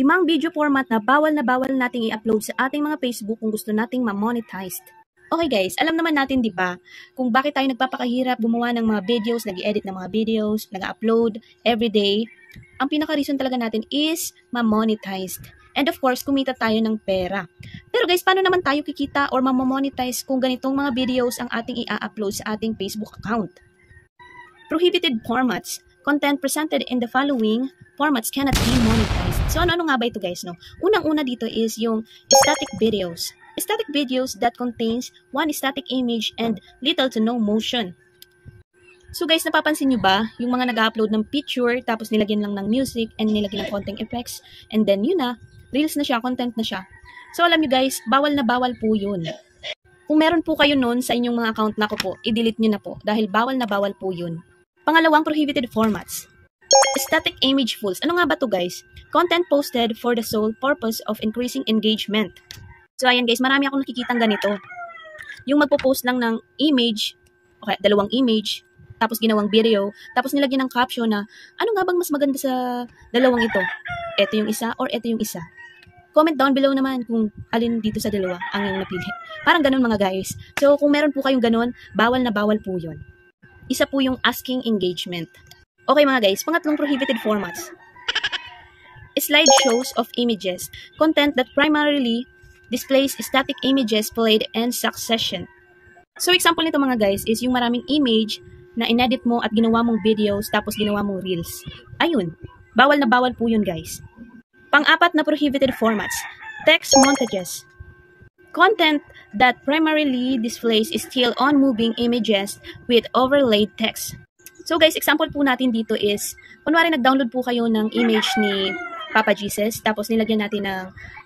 5 video format na bawal nating i-upload sa ating mga Facebook kung gusto nating ma-monetized. Okay guys, alam naman natin 'di ba kung bakit tayo nagpapakahirap gumawa ng mga videos, nag-edit ng mga videos, nag-upload everyday. Ang pinaka-reason talaga natin is ma-monetized. And of course, kumita tayo ng pera. Pero guys, paano naman tayo kikita or ma-monetize kung ganitong mga videos ang ating i-upload sa ating Facebook account? Prohibited formats. Content presented in the following formats cannot be monetized. So ano nga ba ito guys, no? Unang-una dito is yung static videos. Static videos that contains one static image and little to no motion. So guys, napapansin nyo ba yung mga nag-upload ng picture tapos nilagyan lang ng music and nilagyan ng konting effects and then yun na, reels na siya, content na siya. So alam nyo guys, bawal na bawal po yun. Kung meron po kayo nun sa inyong mga account na ko po, i-delete nyo na po dahil bawal na bawal po yun. Pangalawang prohibited formats. Static image fulls. Ano nga ba to guys? Content posted for the sole purpose of increasing engagement. So ayan guys, marami akong nakikitang ganito. Yung magpo-post lang ng image, okay, dalawang image, tapos ginawang video, tapos nilagyan ng caption na, ano nga bang mas maganda sa dalawang ito? Ito yung isa or ito yung isa? Comment down below naman kung alin dito sa dalawa ang yung napili. Parang ganun mga guys. So kung meron po kayong ganun, bawal na bawal po yun. Isa po yung asking engagement. Okay mga guys, pangatlong prohibited formats. Slideshows of images. Content that primarily displays static images played in succession. So example nito mga guys is yung maraming image na inedit mo at ginawa mong videos tapos ginawa mong reels. Ayun, bawal na bawal po yun guys. Pang-apat na prohibited formats. Text montages. Content that primarily displays still on moving images with overlaid text. So guys, example po natin dito is, kunwari nag-download po kayo ng image ni Papa Jesus, tapos nilagyan natin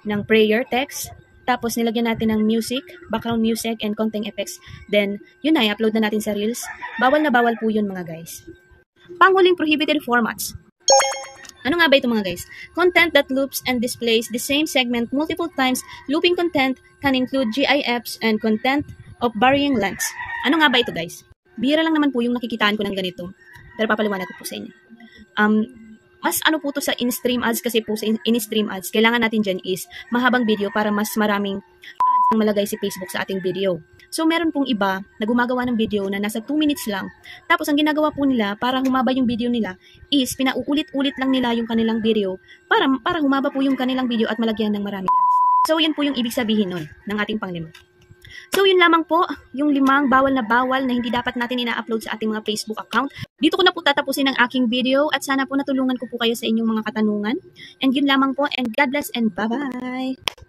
ng prayer text, tapos nilagyan natin ng music, background music, and content effects. Then, yun na, i-upload na natin sa Reels. Bawal na bawal po yun mga guys. Panghuling prohibited formats. Ano nga ba ito mga guys? Content that loops and displays the same segment multiple times. Looping content can include GIFs and content of varying lengths. Ano nga ba ito guys? Bihira lang naman po yung nakikitaan ko ng ganito. Pero papaliwanag ko po sa inyo. Mas ano po to sa in-stream ads kasi po sa in-stream ads, kailangan natin dyan is mahabang video para mas maraming ads ang malagay si Facebook sa ating video. So meron pong iba na gumagawa ng video na nasa 2 minutes lang. Tapos ang ginagawa po nila para humaba yung video nila is pinauulit-ulit lang nila yung kanilang video para humaba po yung kanilang video at malagyan ng maraming ads. So yun po yung ibig sabihin nun ng ating panglima. So yun lamang po, yung 5 bawal na hindi dapat natin ina-upload sa ating mga Facebook account. Dito ko na po tatapusin ang aking video at sana po natulungan ko po kayo sa inyong mga katanungan. And yun lamang po, and God bless and bye-bye!